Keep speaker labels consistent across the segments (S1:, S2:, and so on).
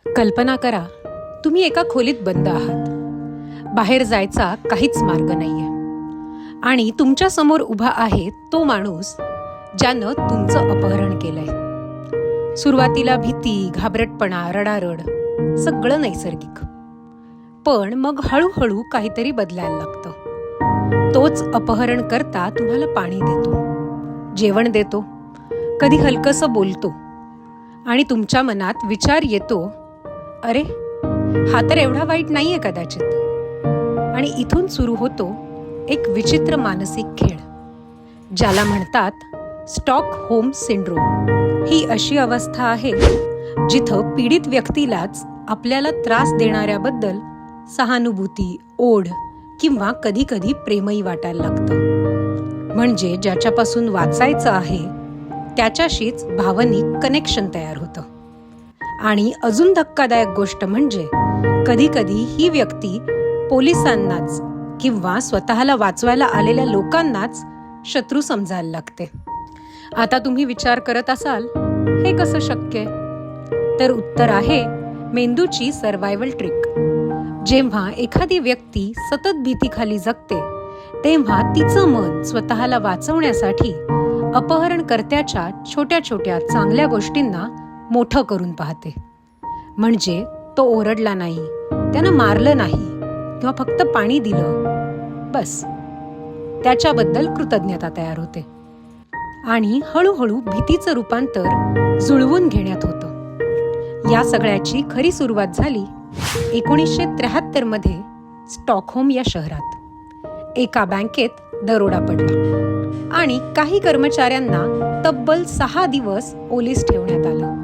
S1: कल्पना करा, तुम्ही एका खोलीत बंद आहात. बाहेर जायचा काहीच मार्ग नाहीये आणि तुमच्या समोर उभा आहे तो माणूस ज्यानं तुमचं अपहरण केलंय. सुरुवातीला भीती, घाबरटपणा, रडारड सगळं नैसर्गिक. पण मग हळूहळू काहीतरी बदलायला लागतं. तोच अपहरण करता तुम्हाला पाणी देतो, जेवण देतो, कधी हलकसं बोलतो आणि तुमच्या मनात विचार येतो, अरे हा तर एवढा वाईट नाहीये कदाचित. आणि इथून सुरू होतो एक विचित्र मानसिक खेळ ज्याला म्हणतात स्टॉकहोम सिंड्रोम. ही अशी अवस्था आहे जिथं पीडित व्यक्तीलाच आपल्याला त्रास देणाऱ्याबद्दल सहानुभूती, ओढ किंवा कधी कधी प्रेमही वाटायला लागतं. म्हणजे ज्याच्यापासून वाचायचं आहे त्याच्याशीच भावनिक कनेक्शन तयार होतं. आणि अजून धक्कादायक गोष्ट म्हणजे कधी कधी ही व्यक्ती पोलिसांनाच किंवा स्वतःला वाचवायला आलेल्या लोकांनाच शत्रू समजायला लागते. आता तुम्ही विचार करत असाल, हे कसं शक्य? तर उत्तर आहे मेंदूची सर्व्हायव्हल ट्रिक. जेव्हा एखादी व्यक्ती सतत भीतीखाली जगते तेव्हा तिचं मन स्वतःला वाचवण्यासाठी अपहरणकर्त्याच्या छोट्या छोट्या चांगल्या गोष्टींना मोठं करून पाहते. म्हणजे तो ओरडला नाही, त्यानं मारलं नाही किंवा फक्त पाणी दिलं, बस त्याच्याबद्दल कृतज्ञता तयार होते. आणि हळूहळू भीतीचं रूपांतर जुळवून घेण्यात होतं. या सगळ्याची खरी सुरुवात झाली 1973 मध्ये स्टॉकहोम या शहरात. एका बँकेत दरोडा पडला आणि काही कर्मचाऱ्यांना तब्बल 6 दिवस ओलीस ठेवण्यात आलं.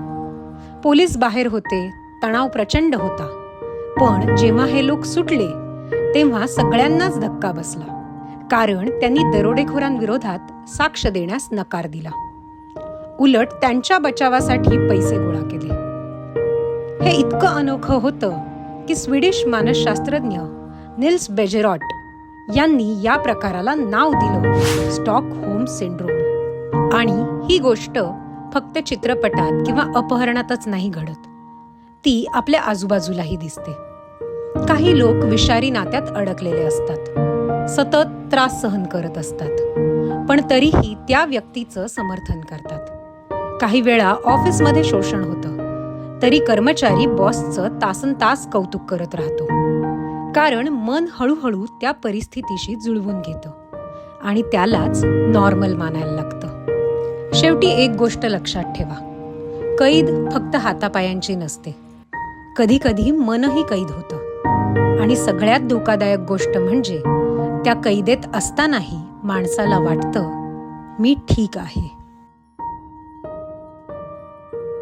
S1: पोलीस बाहेर होते, तणाव प्रचंड होता. पण जेव्हा हे लोक सुटले तेव्हा सगळ्यांनाच धक्का बसला, कारण त्यांनी दरोडेखोरांविरोधात साक्ष देण्यास नकार दिला. उलट त्यांच्या बचावासाठी पैसे गोळा केले. हे इतकं अनोखं होतं की स्वीडिश मानसशास्त्रज्ञ निल्स बेजेरॉट यांनी या प्रकाराला नाव दिलं स्टॉकहोम सिंड्रोम. आणि ही गोष्ट फक्त चित्रपटात किंवा अपहरणातच नाही घडत, ती आपल्या आजूबाजूलाही दिसते. काही लोक विषारी नात्यात अडकलेले असतात, सतत त्रास सहन करत असतात, पण तरीही त्या व्यक्तीचं समर्थन करतात. काही वेळा ऑफिसमध्ये शोषण होतं, तरी कर्मचारी बॉसचं तासनतास कौतुक करत राहतो, कारण मन हळूहळू त्या परिस्थितीशी जुळवून घेतं आणि त्यालाच नॉर्मल मानायला लागतं. शेवटी एक गोष्ट लक्षात ठेवा, कैद फक्त हातापायांची नसते, कधी कधी मनही कैद होतं. आणि सगळ्यात धोकादायक गोष्ट म्हणजे त्या कैदेत असतानाही माणसाला वाटतं, मी ठीक आहे.